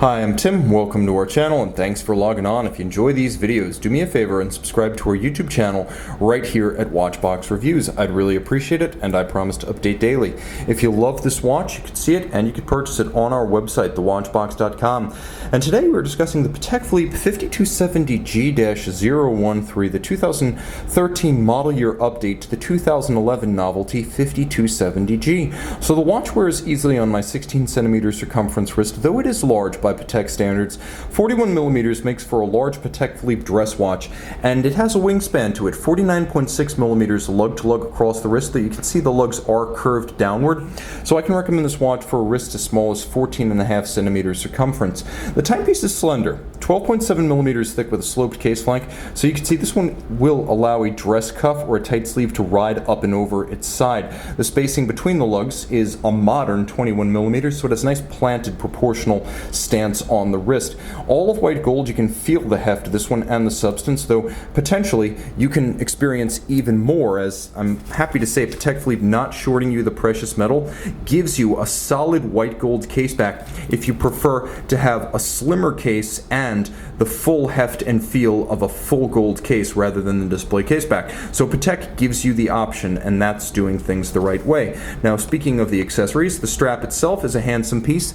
Hi, I'm Tim. Welcome to our channel and thanks for logging on. If you enjoy these videos, do me a favor and subscribe to our YouTube channel right here at Watchbox Reviews. I'd really appreciate it and I promise to update daily. If you love this watch, you can see it and you can purchase it on our website, thewatchbox.com. And today we're discussing the Patek Philippe 5270G-013, the 2013 model year update to the 2011 novelty 5270G. So the watch wears easily on my 16cm circumference wrist, though it is large by Patek standards. 41mm makes for a large Patek Philippe dress watch, and it has a wingspan to it, 49.6mm lug-to-lug across the wrist, though you can see the lugs are curved downward. So I can recommend this watch for a wrist as small as 14.5cm circumference. The timepiece is slender, 12.7mm thick with a sloped case flank, so you can see this one will allow a dress cuff or a tight sleeve to ride up and over its side. The spacing between the lugs is a modern 21mm, so it has a nice planted proportional stance on the wrist. All of white gold, you can feel the heft of this one and the substance, though potentially you can experience even more, as I'm happy to say Patek Philippe, not shorting you the precious metal, gives you a solid white gold case back if you prefer to have a slimmer case and the full heft and feel of a full gold case rather than the display case back. So Patek gives you the option, and that's doing things the right way. Now, speaking of the accessories, the strap itself is a handsome piece.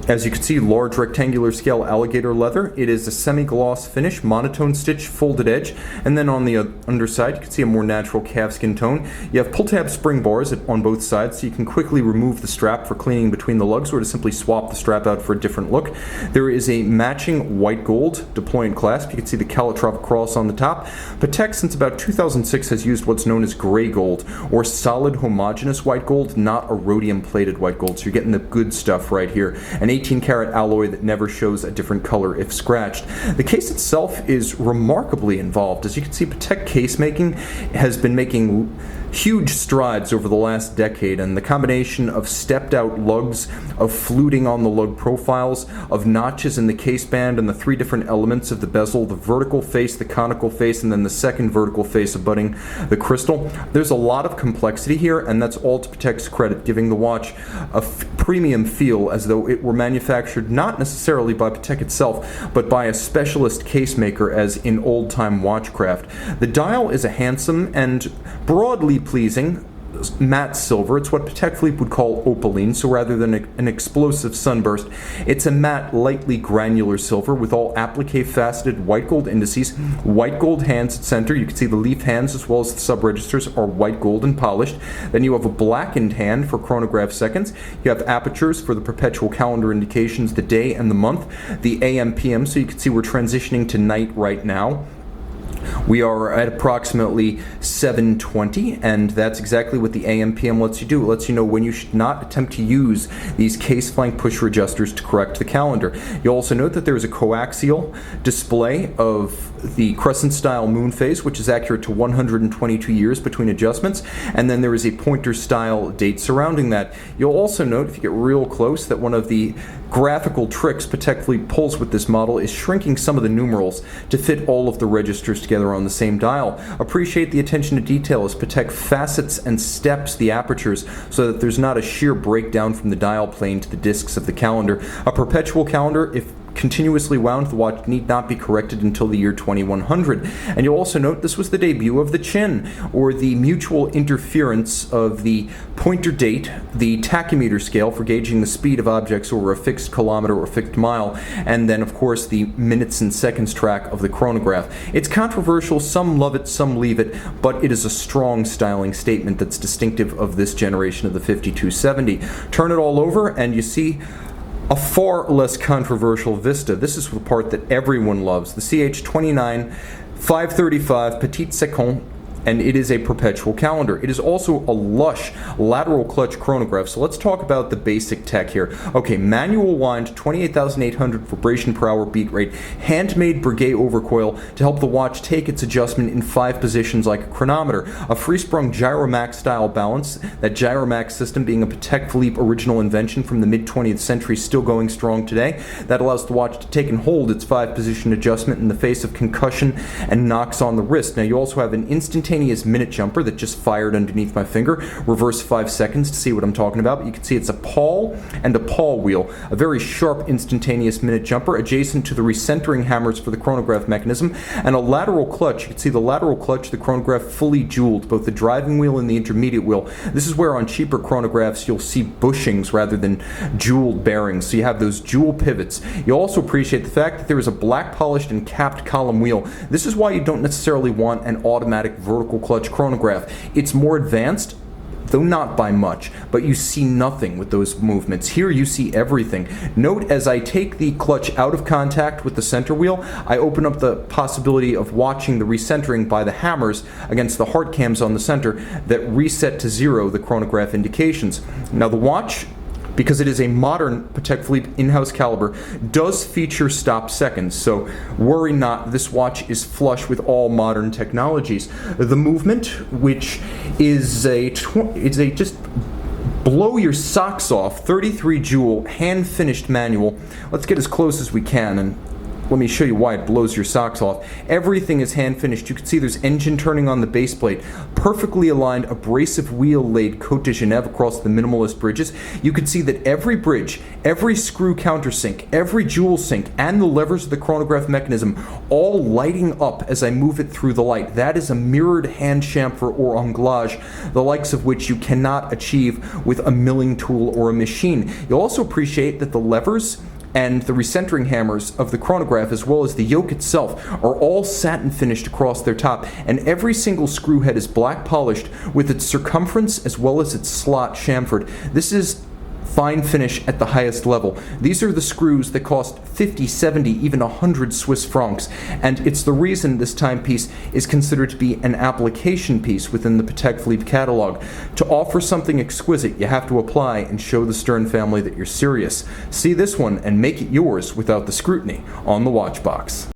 As you can see, large rectangular scale alligator leather. It is a semi-gloss finish, monotone stitch, folded edge, and then on the underside you can see a more natural calfskin tone. You have pull-tab spring bars on both sides, so you can quickly remove the strap for cleaning between the lugs or to simply swap the strap out for a different look. There is a matching white gold Deployant clasp. You can see the Calatrava Cross on the top. Patek, since about 2006, has used what's known as gray gold, or solid homogeneous white gold, not a rhodium-plated white gold, so you're getting the good stuff right here. An 18-karat alloy that never shows a different color if scratched. The case itself is remarkably involved. As you can see, Patek case making has been making huge strides over the last decade, and the combination of stepped out lugs, of fluting on the lug profiles, of notches in the case band, and the three different elements of the bezel, the vertical face, the conical face, and then the second vertical face abutting the crystal. There's a lot of complexity here, and that's all to Patek's credit, giving the watch a premium feel as though it were manufactured not necessarily by Patek itself, but by a specialist case maker, as in old-time watchcraft. The dial is a handsome and broadly pleasing matte silver. It's what Patek Philippe would call opaline, so rather than an explosive sunburst, it's a matte, lightly granular silver with all applique faceted white gold indices, white gold hands at center. You can see the leaf hands as well as the sub-registers are white gold and polished. Then you have a blackened hand for chronograph seconds. You have apertures for the perpetual calendar indications, the day and the month, the AM PM, so you can see we're transitioning to night right now. We are at approximately 7:20, and that's exactly what the AM PM lets you do. It lets you know when you should not attempt to use these case flank pusher adjusters to correct the calendar. You'll also note that there is a coaxial display of the crescent style moon phase, which is accurate to 122 years between adjustments, and then there is a pointer style date surrounding that. You'll also note, if you get real close, that one of the graphical tricks Patek Philippe pulls with this model is shrinking some of the numerals to fit all of the registers together on the same dial. Appreciate the attention to detail as Patek facets and steps the apertures so that there's not a sheer breakdown from the dial plane to the discs of the calendar. A perpetual calendar, if continuously wound, the watch need not be corrected until the year 2100. And you'll also note this was the debut of the chin, or the mutual interference of the pointer date, the tachymeter scale for gauging the speed of objects over a fixed kilometer or fixed mile, and then of course the minutes and seconds track of the chronograph. It's controversial, some love it, some leave it, but it is a strong styling statement that's distinctive of this generation of the 5270. Turn it all over and you see a far less controversial vista. This is the part that everyone loves, the CH29 535 Petit Seconde, and it is a perpetual calendar. It is also a lush lateral clutch chronograph. So let's talk about the basic tech here. Okay, manual wind, 28,800 vibration per hour beat rate, handmade Breguet overcoil to help the watch take its adjustment in 5 positions like a chronometer, a free-sprung Gyromax style balance, that Gyromax system being a Patek Philippe original invention from the mid-20th century, still going strong today. That allows the watch to take and hold its 5-position adjustment in the face of concussion and knocks on the wrist. Now you also have an instantaneous instantaneous minute jumper that just fired underneath my finger. Reverse 5 seconds to see what I'm talking about. But you can see it's a pawl and a pawl wheel, a very sharp instantaneous minute jumper adjacent to the recentering hammers for the chronograph mechanism, and a lateral clutch. You can see the lateral clutch, the chronograph fully jeweled, both the driving wheel and the intermediate wheel. This is where on cheaper chronographs you'll see bushings rather than jeweled bearings, so you have those jewel pivots. You'll also appreciate the fact that there is a black polished and capped column wheel. This is why you don't necessarily want an automatic vertical clutch chronograph. It's more advanced, though not by much, but you see nothing with those movements. Here you see everything. Note as I take the clutch out of contact with the center wheel, I open up the possibility of watching the recentering by the hammers against the heart cams on the center that reset to 0 the chronograph indications. Now the watch, because it is a modern Patek Philippe in-house caliber, does feature stop seconds, so worry not, this watch is flush with all modern technologies. The movement, which is a just blow your socks off 33 jewel hand finished manual. Let's get as close as we can and let me show you why it blows your socks off. Everything is hand finished. You can see there's engine turning on the base plate, perfectly aligned abrasive wheel laid Côte de Genève across the minimalist bridges. You can see that every bridge, every screw countersink, every jewel sink, and the levers of the chronograph mechanism all lighting up as I move it through the light. That is a mirrored hand chamfer or anglage, the likes of which you cannot achieve with a milling tool or a machine. You'll also appreciate that the levers and the recentering hammers of the chronograph, as well as the yoke itself, are all satin finished across their top, and every single screw head is black polished with its circumference as well as its slot chamfered. This is fine finish at the highest level. These are the screws that cost 50, 70, even 100 Swiss francs, and it's the reason this timepiece is considered to be an application piece within the Patek Philippe catalog. To offer something exquisite, you have to apply and show the Stern family that you're serious. See this one and make it yours without the scrutiny on the watch box.